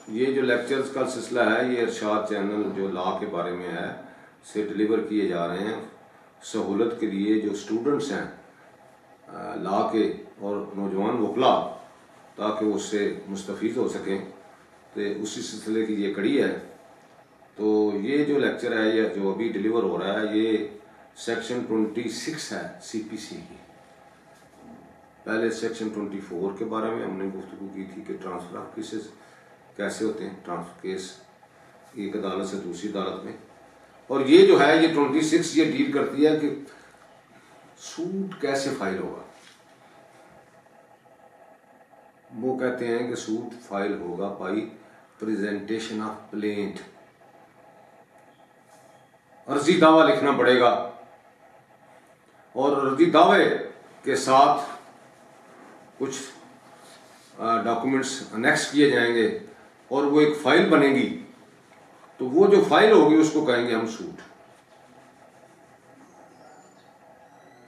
ये जो लेक्चर्स का सिलसिला है ये इरशाद चैनल जो लॉ के बारे में है से डिलीवर किए जा रहे हैं सहूलत के लिए जो स्टूडेंट्स हैं लॉ के और नौजवान वकला, ताकि वो उससे मुस्तफ़ीज़ हो सकें। तो उसी सिलसिले की ये कड़ी है। तो ये जो लेक्चर है या जो अभी डिलीवर हो रहा है ये सेक्शन 26 है CPC की। पहले सेक्शन 24 के बारे में हमने गुफ्तगू की थी कि ट्रांसफ़र ऑफ केसेस कैसे होते हैं, ट्रांसफर केस एक अदालत से दूसरी अदालत में। और ये जो है ये 26 ये डील करती है कि सूट कैसे फाइल होगा। वो कहते हैं कि सूट फाइल होगा बाई प्रेजेंटेशन ऑफ प्लेंट। अर्जी दावा लिखना पड़ेगा और अर्जी दावे के साथ कुछ डॉक्यूमेंट्स अनेक्स किए जाएंगे और वो एक फाइल बनेगी। तो वो जो फाइल होगी उसको कहेंगे हम सूट।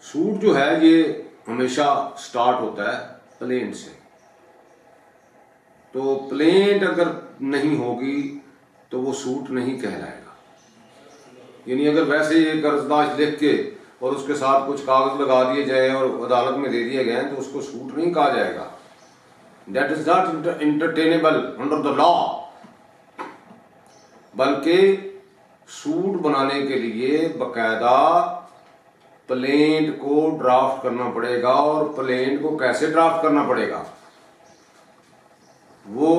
सूट जो है ये हमेशा स्टार्ट होता है प्लेंट से। तो प्लेंट अगर नहीं होगी तो वो सूट नहीं कहलाएगा। यानी अगर वैसे ये कर्जदाश लिख के और उसके साथ कुछ कागज लगा दिए जाए और अदालत में दे दिए गए तो उसको सूट नहीं कहा जाएगा। That is not entertainable under the law। बल्कि सूट बनाने के लिए बकायदा प्लेंट को ड्राफ्ट करना पड़ेगा। और प्लेंट को कैसे ड्राफ्ट करना पड़ेगा वो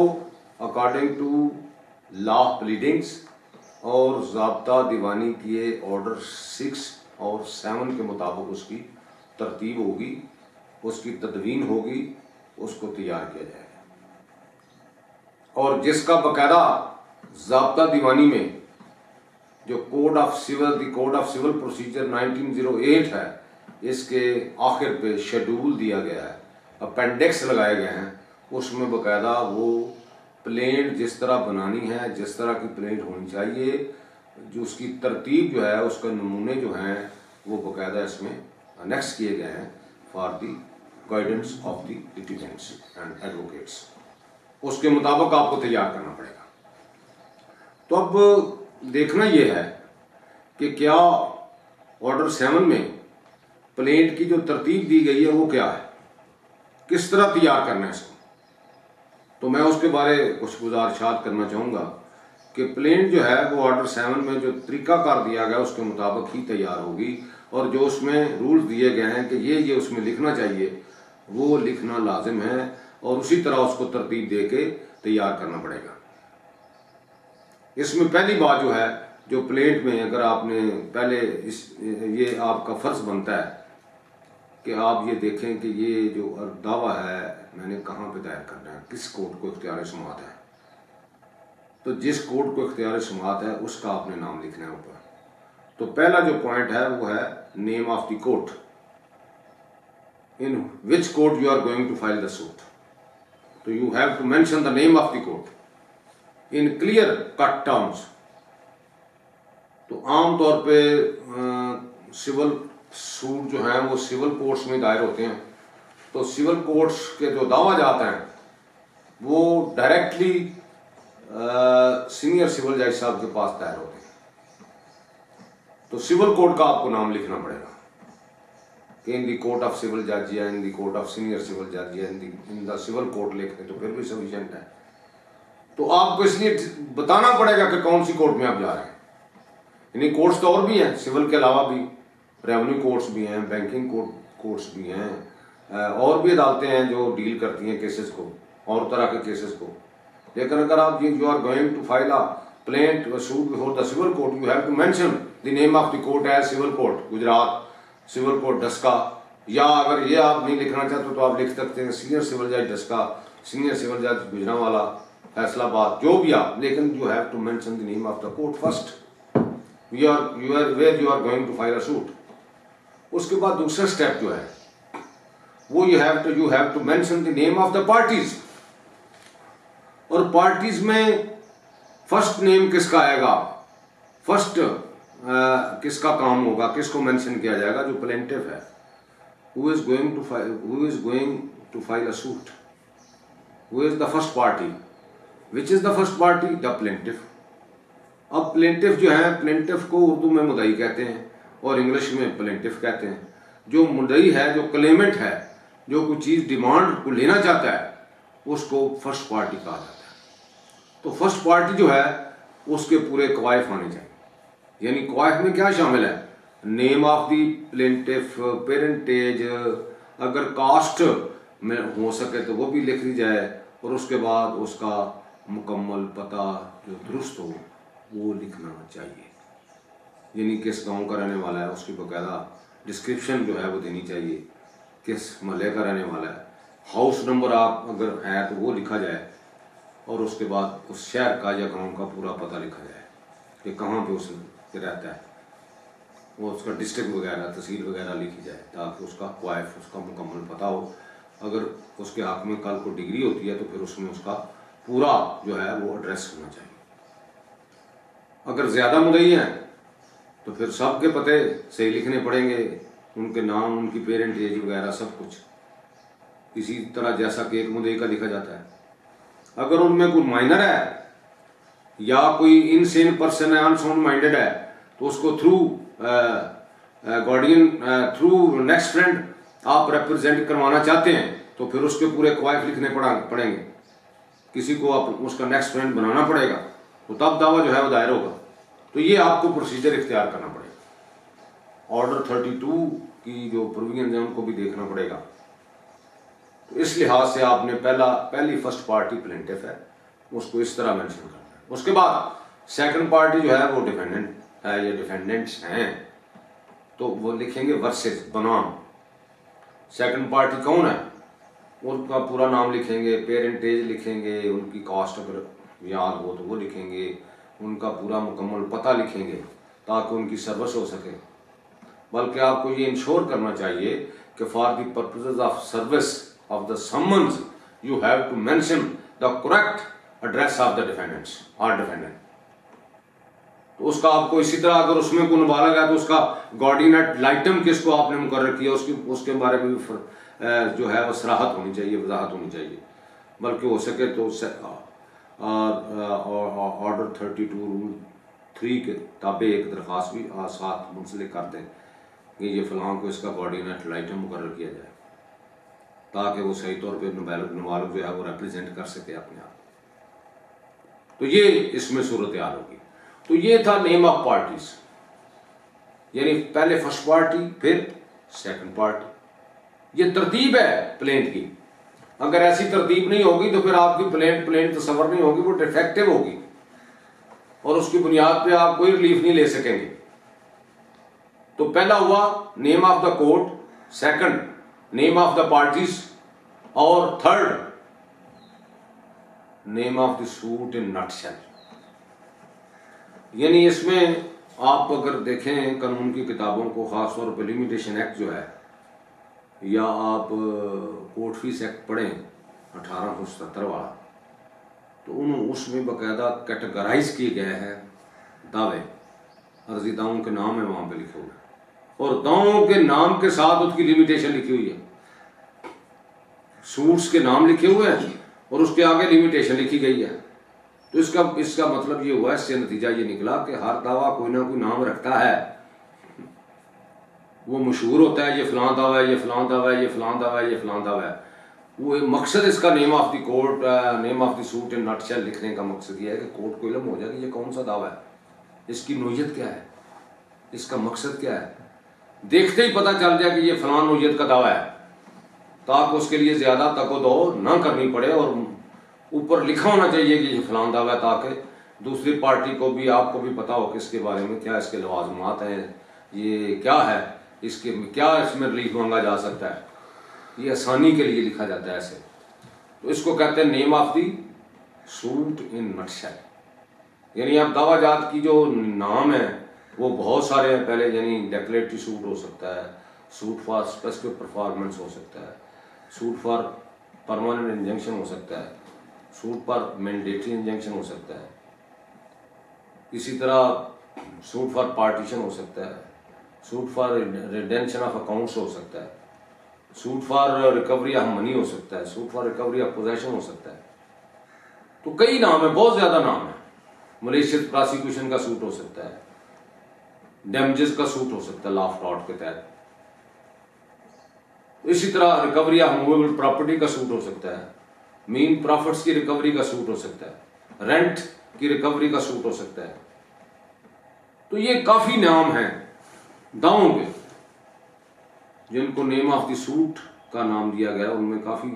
अकॉर्डिंग टू लॉ प्लीडिंग्स और ज़ाब्ता दीवानी के ऑर्डर 6 और 7 के मुताबिक उसकी तरतीब होगी, उसकी तदवीन होगी, उसको तैयार किया जाएगा। और जिसका बकायदा ज़ाब्ता दीवानी में जो कोड ऑफ सिविल प्रोसीजर 1908 है, इसके आखिर पे शेड्यूल दिया गया है, अपेंडिक्स लगाए गए हैं। उसमें बकायदा वो प्लेंट जिस तरह बनानी है, जिस तरह की प्लेंट होनी चाहिए, जो उसकी तरतीब जो है, उसका नमूने जो हैं वो बकायदा इसमें अनेक्स किए गए हैं for the guidance of the litigants and advocates. उसके मुताबिक आपको तैयार करना पड़ेगा। तो अब देखना यह है कि क्या ऑर्डर 7 में प्लेंट की जो तरतीब दी गई है वो क्या है, किस तरह तैयार करना है इसको। तो मैं उसके बारे कुछ गुजारिशात करना चाहूँगा कि प्लेंट जो है वो ऑर्डर 7 में जो तरीकाकार दिया गया उसके मुताबिक ही तैयार होगी। और जो उसमें रूल्स दिए गए हैं कि ये उसमें लिखना चाहिए वो लिखना लाजिम है और उसी तरह उसको तरतीब दे के तैयार करना पड़ेगा। इसमें पहली बात जो है, जो प्लेंट में अगर आपने पहले ये आपका फ़र्ज़ बनता है कि आप ये देखें कि ये जो दावा है मैंने कहाँ पे दायर करना है, किस कोर्ट को इख्तियार समाअत है। तो जिस कोर्ट को इख्तियार समाअत है उसका आपने नाम लिखना है ऊपर। तो पहला जो पॉइंट है वो है name of the court, in which court you are going to file the suit. So you have to mention the name of the court in clear cut terms. तो आम तौर पे सिविल सूट जो हैं वो सिविल कोर्ट्स में दायर होते हैं। तो सिविल कोर्ट्स के जो दावा जाते हैं वो डायरेक्टली सीनियर सिविल जज साहब के पास दायर होते हैं। तो सिविल कोर्ट का आपको नाम लिखना पड़ेगा कि इन दी कोर्ट ऑफ सिविल जज या इन दी कोर्ट ऑफ सीनियर सिविल जज या इन द सिविल कोर्ट लिखते तो फिर भी सफिशिएंट है। तो आपको इसलिए बताना पड़ेगा कि कौन सी कोर्ट में आप जा रहे हैं। यानी कोर्ट्स तो और भी हैं सिविल के अलावा भी, रेवेन्यू कोर्ट्स भी हैं, बैंकिंग कोर्ट्स भी हैं, और भी अदालतें हैं जो डील करती हैं केसेस को, और तरह के केसेस को। लेकिन अगर आप you are going to file a plaint suit before the civil court, you have to mention the name of the court as civil court Gujarat, civil court Daska, या अगर ये आप नहीं लिखना चाहते तो आप लिख सकते हैं सीनियर सिविल जज डस्का, सीनियर सिविल जज गुजरांवाला, फैसलाबाद, जो भी आप। लेकिन you have to mention the name of the court first where you are going to file a suit. उसके बाद दूसरा स्टेप जो है वो you have to mention the name of the parties. और पार्टीज में फर्स्ट नेम किसका आएगा, फर्स्ट किसका काम होगा, किसको मेंशन किया जाएगा, जो प्लेंटिफ है, who is going to file a suit, who is the first party। Which is the first party? The plaintiff. अब प्लेंटिफ जो है, प्लेंटिफ को उर्दू में मुदई कहते हैं और इंग्लिश में प्लेंटिफ कहते हैं। जो मुदई है, जो क्लेमेंट है, जो कोई चीज़ डिमांड को लेना चाहता है, उसको फर्स्ट पार्टी कहा जाता है। तो फर्स्ट पार्टी जो है उसके पूरे कवायफ आने चाहिए। यानी कवायफ में क्या शामिल है? Name of the plaintiff, parentage, अगर कास्ट में हो सके तो वो भी लिख दी जाए, और उसके बाद उसका मुकम्मल पता जो दुरुस्त हो वो लिखना चाहिए। यानी किस गांव का रहने वाला है उसकी बाकायदा डिस्क्रिप्शन जो है वो देनी चाहिए, किस महल्ले का रहने वाला है, हाउस नंबर आप अगर है तो वो लिखा जाए, और उसके बाद उस शहर का या गांव का पूरा पता लिखा जाए कि कहाँ पे उसमें रहता है, वो उसका डिस्ट्रिक्ट वगैरह, तहसील वगैरह लिखी जाए, ताकि उसका क्वाइफ, उसका मुकम्मल पता हो। अगर उसके हक में कल को डिग्री होती है तो फिर उसमें उसका पूरा जो है वो एड्रेस होना चाहिए। अगर ज़्यादा मुदई हैं तो फिर सबके पते सही लिखने पड़ेंगे, उनके नाम, उनकी पेरेंट एज वगैरह सब कुछ, इसी तरह जैसा कि एक मुदई का लिखा जाता है। अगर उनमें कोई माइनर है या कोई इनसेन पर्सन है, अनसाउंड माइंडेड है, तो उसको through guardian, through next friend आप रिप्रेजेंट करवाना चाहते हैं तो फिर उसके पूरे क्वाइफ लिखने पड़ेंगे, किसी को आप उसका नेक्स्ट फ्रेंड बनाना पड़ेगा, तो तब दावा जो है वो दायर होगा। तो ये आपको प्रोसीजर इख्तियार करना पड़ेगा। ऑर्डर 32 की जो प्रोविजन है उनको भी देखना पड़ेगा। तो इस लिहाज से आपने पहली फर्स्ट पार्टी प्लेंटिफ है, उसको इस तरह मेंशन करना है। उसके बाद सेकंड पार्टी जो है वो डिफेंडेंट है या डिफेंडेंट्स हैं, तो वो लिखेंगे वर्सेस बनाम। सेकंड पार्टी कौन है उनका पूरा नाम लिखेंगे, पेरेंटेज लिखेंगे, उनकी कास्ट अगर याद हो तो वो लिखेंगे, उनका पूरा मुकम्मल पता लिखेंगे ताकि उनकी सर्विस हो सके। बल्कि आपको ये इंश्योर करना चाहिए कि for the purposes of service of the summons you have to mention the correct address of the defendants और डिफेंडेंट। तो उसका आपको इसी तरह अगर उसमें कोई नाबालग है तो उसका गार्डियन एड लाइटम किसको आपने मुकर्रर किया उसके बारे में भी जो है वो सराहत होनी चाहिए, वजाहत होनी चाहिए। बल्कि हो सके तो ऑर्डर 32 रूल 3 के ताबे एक दरख्वास्त भी साथ मुंसलिक कर दें कि ये फलां को इसका गार्डियन एड लाइटम मुकर्रर किया जाए, ताकि वो सही तौर पे नाबालग जो है वो रिप्रेजेंट कर सके अपने आप। तो ये इसमें सूरत हाल होगी। तो ये था नेम ऑफ पार्टीज, यानी पहले फर्स्ट पार्टी फिर सेकंड पार्टी। ये तरतीब है प्लेंट की। अगर ऐसी तरतीब नहीं होगी तो फिर आपकी प्लेंट तस्वर नहीं होगी, वो डिफेक्टिव होगी और उसकी बुनियाद पे आप कोई रिलीफ नहीं ले सकेंगे। तो पहला हुआ name of the court, second name of the parties, और third name of the suit in nutshell. यानी इसमें आप अगर देखें कानून की किताबों को, खासतौर पर लिमिटेशन एक्ट जो है, या आप कोर्ट फीस एक्ट पढ़ें 1877 वाला, तो उसमें बाकायदा कैटेगराइज किए गए हैं दावे, अर्जी दावों के नाम है वहाँ पे लिखे हुए, और दावों के नाम के साथ उसकी लिमिटेशन लिखी हुई है। सूट्स के नाम लिखे हुए हैं और उसके आगे लिमिटेशन लिखी गई है। तो इसका मतलब ये हुआ, इससे नतीजा ये निकला कि हर दावा कोई ना कोई नाम रखता है, वो मशहूर होता है, ये फलां दावा है, ये फलां दावा है, ये फलां दावा है, ये फलां दावा है। वो मकसद इसका name of the court, name of the suit in nutshell लिखने का मकसद ये है कि कोर्ट को इल्म हो जाए कि ये कौन सा दावा है, इसकी नोयत क्या है, इसका मकसद क्या है। देखते ही पता चल जाए कि ये फलां नोयत का दावा है, ताकि उसके लिए ज़्यादा तको-दो ना करनी पड़े, और ऊपर लिखा होना चाहिए कि ये फलां दावा है, ताकि दूसरी पार्टी को भी, आपको भी पता हो कि इसके बारे में क्या इसके लवाजमात हैं, ये क्या है, इसके क्या इसमें रिलीफ मांगा जा सकता है। ये आसानी के लिए लिखा जाता है ऐसे। तो इसको कहते हैं name of the suit in nutshell. यानी अब दावाजात की जो नाम है वो बहुत सारे हैं पहले, यानी डेक्लेरेटरी सूट हो सकता है, सूट फॉर स्पेसिफिक परफॉर्मेंस हो सकता है, सूट फॉर परमानेंट इंजंक्शन हो सकता है, सूट फॉर मैंडेटरी इंजंक्शन हो सकता है, इसी तरह सूट फॉर पार्टीशन हो सकता है, suit for redemption of accounts हो सकता है, suit for recovery of money हो सकता है, suit for recovery of possession हो सकता है। तो कई नाम है, बहुत ज्यादा नाम है। मलेशियस प्रोसिक्यूशन का सूट हो सकता है, डैमेजेस का सूट हो सकता है लॉ ऑफ फ्रॉड के तहत। इसी तरह रिकवरी ऑफ मूवेबल प्रॉपर्टी का सूट हो सकता है, मीन प्रॉफिट्स की रिकवरी का सूट हो सकता है, रेंट की रिकवरी का सूट हो सकता है। तो ये काफी नाम हैं दावों के जिनको नेम ऑफ द सूट का नाम दिया गया, उनमें काफी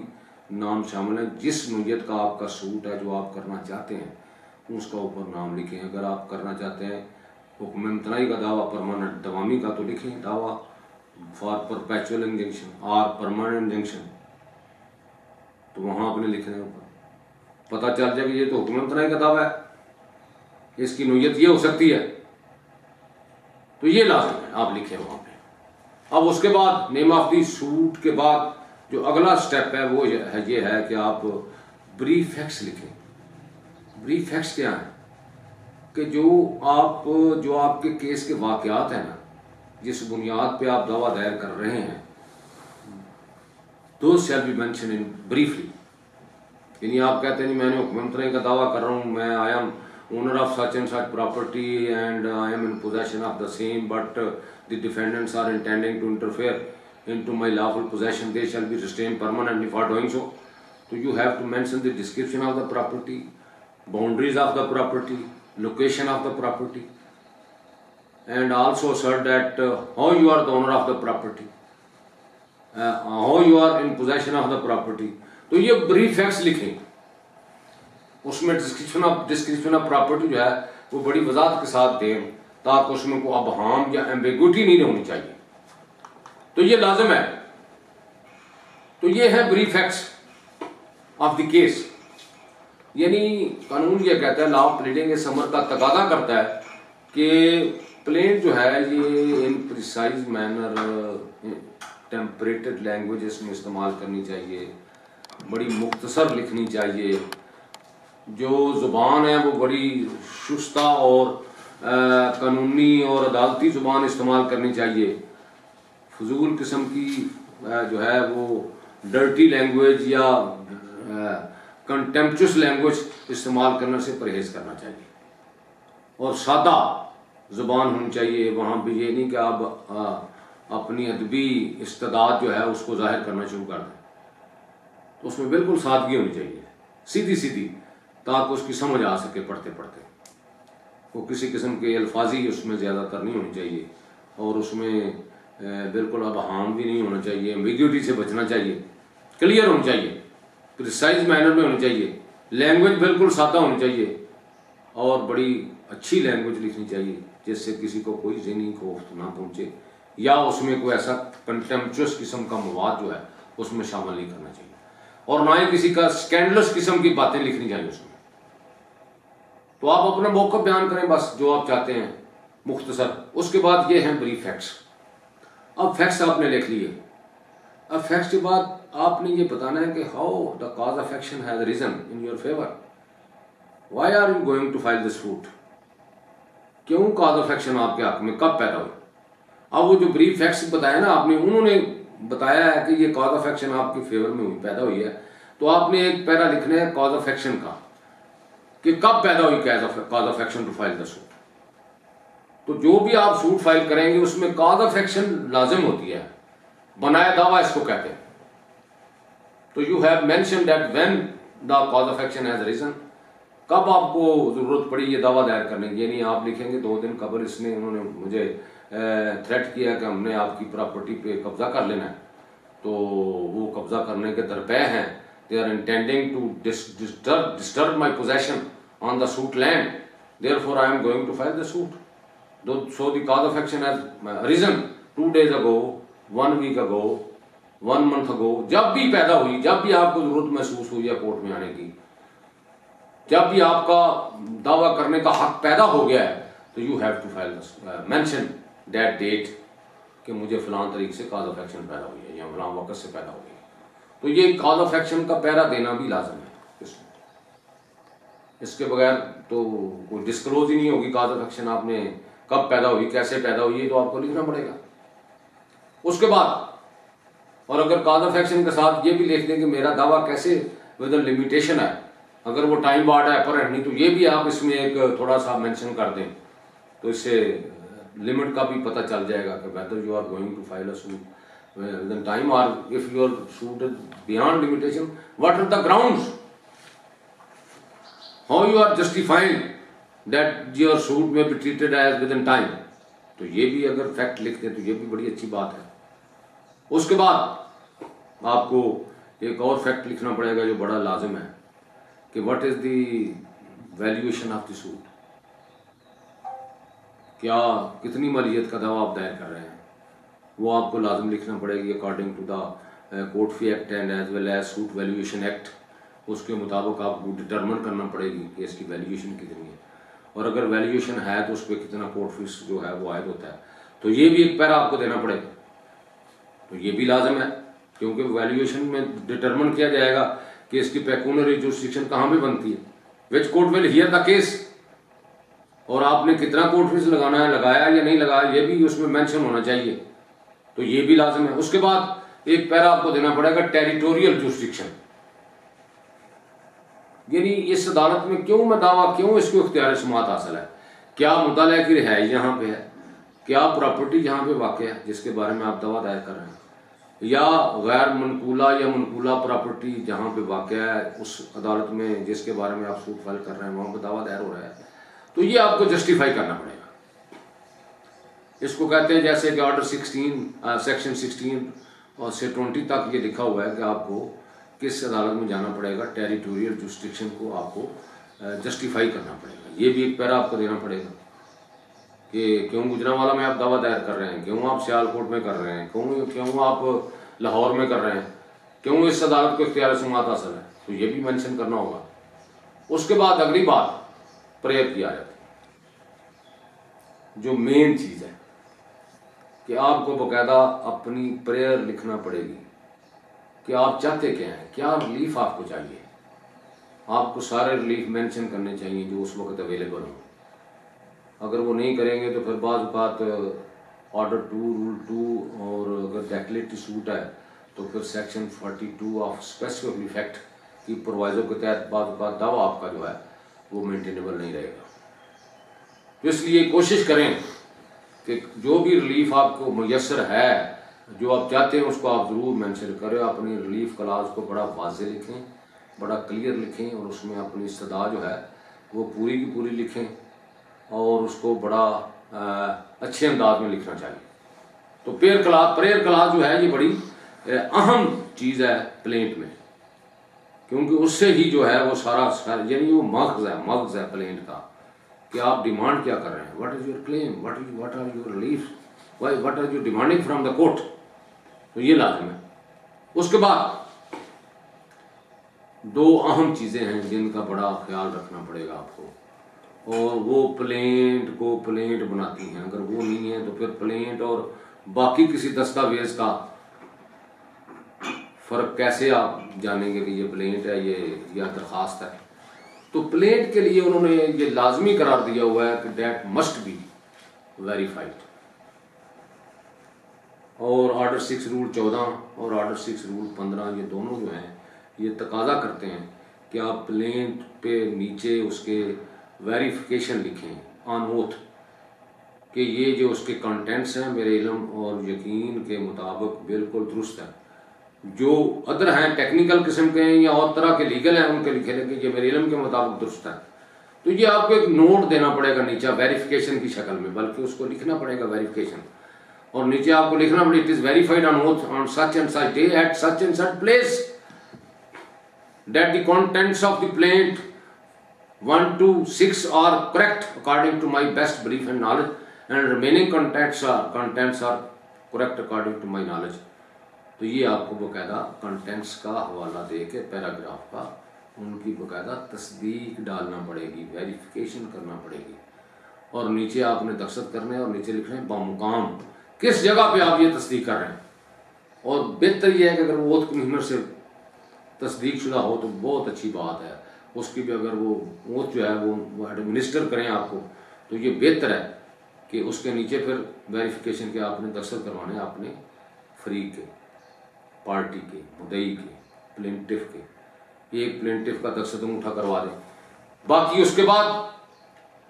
नाम शामिल है। जिस नोयत का आपका सूट है जो आप करना चाहते हैं उसका ऊपर नाम लिखें। अगर आप करना चाहते हैं हुक्म इम्तनाई का दावा परमानेंट दवामी का, तो लिखें दावा फॉर परपेचुअल इंजंक्शन और परमानेंट इंजंक्शन, तो वहां आपने लिखना है ऊपर। पता चल जाए कि ये तो हुक्म इम्तनाई का दावा है, इसकी नोयत ये हो सकती है, तो ये लाजिम है आप लिखें वहां पे। अब उसके बाद नेम ऑफ दी सूट के बाद जो अगला स्टेप है वो ये है कि आप ब्रीफ फैक्ट्स लिखें। ब्रीफ फैक्ट्स क्या है कि जो आपके केस के वाकयात हैं ना, जिस बुनियाद पे आप दावा दायर कर रहे हैं, दो shall be mention in briefly. यानी आप कहते हैं मैंने हुक्म इम्तनाई का दावा कर रहा हूँ, मैं I am owner of such and such property and I am in possession of the same, but the defendants are intending to interfere into my lawful possession, they shall be restrained permanently for doing so. So you have to mention the description of the property, boundaries of the property, location of the property, and also assert that how you are the owner of the property, how you are in possession of the property. तो ये brief facts लिखें। उसमें description of property जो है वो बड़ी वजाहत के साथ दें ताकि उसमें कोई अबहाम या एम्बिग्विटी नहीं होनी चाहिए। तो ये लाजिम है। तो ये है brief facts of the case. यानी कानून ये कहता है, लॉ ऑफ प्लीडिंग इस अमर का तकादा करता है कि प्लेन जो है ये इन प्रिसाइज मैनर टेम्परेटेड लैंग्वेज इसमें इस्तेमाल करनी चाहिए, बड़ी मुख्तसर लिखनी चाहिए, जो ज़ुबान है वो बड़ी शुस्ता और कानूनी और अदालती ज़ुबान इस्तेमाल करनी चाहिए। फजूल किस्म की जो है वो डर्टी लैंग्वेज या कंटेम्पचुअस लैंग्वेज इस्तेमाल करने से परहेज़ करना चाहिए और सादा ज़ुबान होनी चाहिए। वहाँ भी ये नहीं कि आप अपनी अदबी इस्तेदाद जो है उसको जाहिर करना शुरू कर दें, तो उसमें बिल्कुल सादगी होनी चाहिए, सीधी सीधी, ताकि उसकी समझ आ सके पढ़ते पढ़ते। वो किसी किस्म के अल्फाजी उसमें ज़्यादातर नहीं होनी चाहिए और उसमें बिल्कुल अबहाम भी नहीं होना चाहिए, एम्बिग्विटी से बचना चाहिए, क्लियर होनी चाहिए, प्रिसाइज मैनर में होनी चाहिए, लैंग्वेज बिल्कुल सादा होनी चाहिए और बड़ी अच्छी लैंग्वेज लिखनी चाहिए जिससे किसी को कोई ज़हनी खौफ ना पहुँचे या उसमें कोई ऐसा कंटेम्पचुअस किस्म का मवाद जो है उसमें शामिल नहीं करना चाहिए और ना ही किसी का स्कैंडलस किस्म की बातें लिखनी चाहिए उसमें। तो आप अपना मौका बयान करें बस जो आप चाहते हैं मुख्तसर। उसके बाद ये हैं ब्रीफ फैक्ट्स। अब फैक्ट्स आपने लिख लिए। अब फैक्ट्स के बाद आपने ये बताना है कि how the cause of action has reason in your favour, why are you going to file this suit, क्यों कॉज ऑफ एक्शन आपके हक में कब पैदा हुई। अब वो जो ब्रीफ फैक्ट्स बताया ना आपने, उन्होंने बताया है कि ये कॉज ऑफ एक्शन आपके फेवर में हुई, पैदा हुई है, तो आपने एक पैरा लिखना है कॉज ऑफ एक्शन का कि कब पैदा हुई cause of action to file the suit. तो जो भी आप सूट फाइल करेंगे उसमें कॉज ऑफ एक्शन लाजिम होती है, बनाया दावा इसको कहते हैं। तो you have mention that when the cause of action has reason, कब आपको जरूरत पड़ी ये दावा दायर करने की। यानी आप लिखेंगे 2 दिन कबल उन्होंने मुझे थ्रेट किया कि हमने आपकी प्रॉपर्टी पे कब्जा कर लेना है, तो वो कब्जा करने के दरपे हैं, they are intending to disturb my possession on the suit land, therefore I am going to file the suit. So the cause of action has reason 2 days ago, 1 week ago, 1 month ago, जब भी पैदा हुई, जब भी आपको जरूरत महसूस हुई है कोर्ट में आने की, जब भी आपका दावा करने का हक पैदा हो गया है, तो you have to file mention that date कि मुझे फलां तरीक से कॉज ऑफ एक्शन पैदा हुई है या फलां वक्त से पैदा हुई है। तो ये कॉज ऑफ एक्शन का पैरा देना भी लाजम है इसमें। इसके बगैर तो कोई डिस्क्लोज ही नहीं होगी कॉज ऑफ एक्शन, आपने कब पैदा हुई, कैसे पैदा हुई, ये तो आपको लिखना पड़ेगा। उसके बाद और अगर कॉज ऑफ एक्शन के साथ ये भी लिख दें कि मेरा दावा कैसे विद लिमिटेशन है, अगर वो टाइम बार्ड है पर नहीं, तो ये भी आप इसमें एक थोड़ा सा मेंशन कर दें, तो इससे लिमिट का भी पता चल जाएगा कि whether you are going to file a suit within time, और if your suit is beyond limitation, what are the grounds, how you are justifying that your suit may be treated as within time. तो ये भी अगर fact लिखते हैं तो ये भी बड़ी अच्छी बात है। उसके बाद आपको एक और फैक्ट लिखना पड़ेगा जो बड़ा लाजिम है कि what is the valuation of the suit, क्या कितनी मालियत का दावा आप दायर कर रहे हैं, वो आपको लाजिम लिखना पड़ेगी according to the court fee act and as well as suit valuation act. उसके मुताबिक आपको डिटर्मिन करना पड़ेगी कि इसकी वैल्यूएशन कितनी है, और अगर वैल्यूएशन है तो उस पर कितना कोर्ट फीस जो है वो आयद होता है, तो ये भी एक पैरा आपको देना पड़ेगा। तो ये भी लाजिम है, क्योंकि वैल्यूएशन में डिटर्मिन किया जाएगा कि इसकी पेक्यूनरी जुरिस्डिक्शन कहाँ पे बनती है, which court will hear the case, और आपने कितना कोर्ट फीस लगाना है, लगाया या नहीं लगाया, ये भी उसमें मेंशन होना चाहिए। तो ये भी लाजिम है। उसके बाद एक पैरा आपको देना पड़ेगा टेरिटोरियल जुरिस्डिक्शन, यानी इस अदालत में क्यों मैं दावा, क्यों इसको इख्तियार समाअत हासिल है, क्या मुताला की रिहाइश यहाँ पे है, क्या प्रॉपर्टी यहाँ पे वाक़ है जिसके बारे में आप दावा दायर कर रहे हैं, या गैर मनकूला या मनकूला प्रॉपर्टी जहाँ पे वाक़ है उस अदालत में जिसके बारे में आप सूट फाइल कर रहे हैं वहाँ पर दावा दायर हो रहा है। तो ये आपको जस्टिफाई करना पड़ेगा। इसको कहते हैं जैसे कि ऑर्डर 16 सेक्शन 16 और से 20 तक ये लिखा हुआ है कि आपको किस अदालत में जाना पड़ेगा, टेरिटोरियल जुरिस्डिक्शन को आपको जस्टिफाई करना पड़ेगा। ये भी एक पैरा आपको देना पड़ेगा कि क्यों गुजरांवाला में आप दावा दायर कर रहे हैं, क्यों आप सियालकोट में कर रहे हैं, क्यों आप लाहौर में कर रहे हैं, क्यों इस अदालत को इख्तियार समाअत हासिल है, तो ये भी मेंशन करना होगा। उसके बाद अगली बात प्रेयर की आ जाती है, जो मेन चीज़ है कि आपको बाकायदा अपनी प्रेयर लिखना पड़ेगी कि आप चाहते क्या हैं, क्या रिलीफ आपको चाहिए। आपको सारे रिलीफ मेंशन करने चाहिए जो उस वक्त अवेलेबल हो। अगर वो नहीं करेंगे तो फिर बाज़ बात ऑर्डर 2 रूल 2 और अगर डेक्लेरेटरी सूट है तो फिर सेक्शन 42 ऑफ स्पेसिफिक इफेक्ट की प्रोवाइजो के तहत बाज़ बात दावा आपका जो है वो मेंटेनेबल नहीं रहेगा। तो इसलिए कोशिश करें कि जो भी रिलीफ आपको मुयस्सर है, जो आप चाहते हैं उसको आप ज़रूर मेंशन करें। अपनी रिलीफ क्लास को बड़ा वाज़े लिखें, बड़ा क्लियर लिखें, और उसमें अपनी इस्तदा जो है वो पूरी की पूरी लिखें, और उसको बड़ा अच्छे अंदाज में लिखना चाहिए। तो प्रेयर क्लास जो है ये बड़ी अहम चीज़ है प्लेंट में, क्योंकि उससे ही जो है वो सारा यानी वो मग़ज़ है प्लेंट का कि आप डिमांड क्या कर रहे हैं, what is your claim, what are your relief, what are you demanding from the court. तो ये लाजिम है। उसके बाद 2 अहम चीज़ें हैं जिनका बड़ा ख्याल रखना पड़ेगा आपको, और वो प्लेंट को प्लेंट बनाती हैं। अगर वो नहीं है तो फिर प्लेंट और बाकी किसी दस्तावेज का फ़र्क कैसे आप जानेंगे कि ये प्लेंट है ये या दरख्वास्त है। तो प्लेंट के लिए उन्होंने ये लाजमी करार दिया हुआ है कि डेट मस्ट बी वेरीफाइड, और ऑर्डर 6 रूल 14 और ऑर्डर 6 रूल 15 ये दोनों जो हैं ये तकाजा करते हैं कि आप प्लेंट पे नीचे उसके वेरिफिकेशन लिखें ऑन ओथ कि ये जो उसके कंटेंट्स हैं मेरे इल्म और यकीन के मुताबिक बिल्कुल दुरुस्त है। जो अदर हैं टेक्निकल किस्म के हैं या और तरह के लीगल हैं उनके लिखे लगे ये मेरे इल्म के मुताबिक दुरुस्त है। तो ये आपको एक नोट देना पड़ेगा नीचे वेरिफिकेशन की शक्ल में, बल्कि उसको लिखना पड़ेगा वेरिफिकेशन, और नीचे आपको लिखना पड़ेगा it is verified on oath on such and such day at such and such place that the contents of the plaint 1 to 6 are correct according to my best belief and knowledge, and remaining contents are correct according to my knowledge। तो ये आपको बकायदा contents का हवाला दे के paragraph का उनकी बकायदा तस्दीक डालना पड़ेगी, वेरिफिकेशन करना पड़ेगी, और नीचे आपने दस्तखत करने और नीचे लिखना है बामुकाम किस जगह पे आप ये तस्दीक कर रहे हैं। और बेहतर यह है कि अगर वो ओथ कमिश्नर से तस्दीक शुदा हो तो बहुत अच्छी बात है, उसकी भी अगर वो ओथ जो है वो एडमिनिस्टर करें आपको तो ये बेहतर है कि उसके नीचे फिर वेरिफिकेशन के आपने दस्तखत करवाने अपने फरीक के, पार्टी के, मुद्दई के, प्लेंटिफ के, एक प्लेंटिफ का दस्तखत अंगूठा करवा दें। बाकी उसके बाद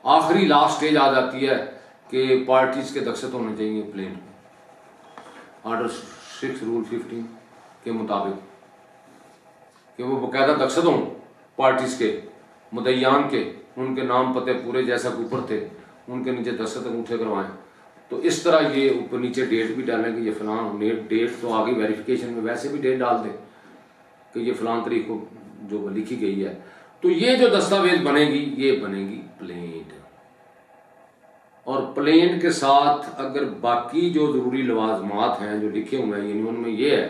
आखिरी लास्ट स्टेज आ जाती है कि पार्टीज के दस्तखत होने चाहिए प्लेन ऑर्डर 6 रूल 15 के मुताबिक कि वो बाकायदा दस्तखत हों पार्टीज के, मुद्दईयान के, उनके नाम पते पूरे जैसा ऊपर थे उनके नीचे दस्तखत अंगूठे करवाएं। तो इस तरह ये ऊपर नीचे डेट भी डालेंगे, ये फलां डेट तो आगे वेरिफिकेशन में वैसे भी डेट डाल दें कि ये फलां तारीख को जो लिखी गई है। तो ये जो दस्तावेज बनेगी ये बनेगी प्लेन, और प्लेन के साथ अगर बाकी जो ज़रूरी लवाजमात हैं जो लिखे हुए हैं, यानी उनमें ये है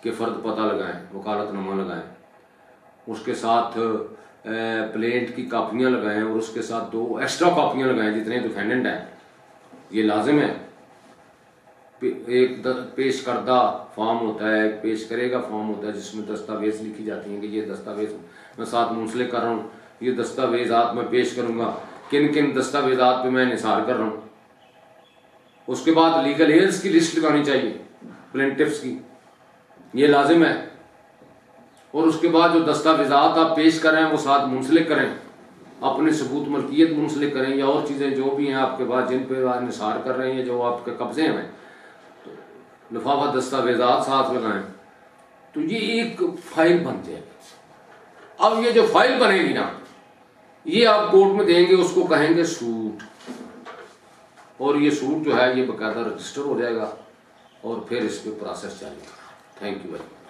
कि फ़र्द पता लगाएं, वकालतनामा लगाएं, उसके साथ प्लेंट की कापियाँ लगाएं और उसके साथ 2 एक्स्ट्रा कापियाँ लगाएं जितने डिफेंडेंट हैं, ये लाजिम है। एक पेश करदा फॉर्म होता है, एक पेश करेगा फॉर्म होता है जिसमें दस्तावेज लिखी जाती हैं कि ये दस्तावेज मैं साथ मुंसलिक कर रहा हूँ, ये दस्तावेजात मैं पेश करूँगा, किन किन दस्तावेजात पे मैं निसार कर रहा हूँ। उसके बाद लीगल एड्स की लिस्ट लगानी चाहिए प्लेंटिफ्स की, ये लाजिम है। और उसके बाद जो दस्तावेजात आप पेश कर रहे हैं वो साथ मुंसलिक करें, अपने सबूत मलकियत मुंसलिक करें या और चीज़ें जो भी हैं आपके पास जिन पे आप निसार कर रहे हैं जो आपके कब्जे में, तो लिफाफा दस्तावेजात साथ लगाएं। तो ये एक फाइल बन जाएगी। अब ये जो फाइल बनेगी ना, ये आप कोर्ट में देंगे, उसको कहेंगे सूट, और ये सूट जो है ये बाकायदा रजिस्टर हो जाएगा और फिर इस पर प्रोसेस चलेगा। Thank you very much.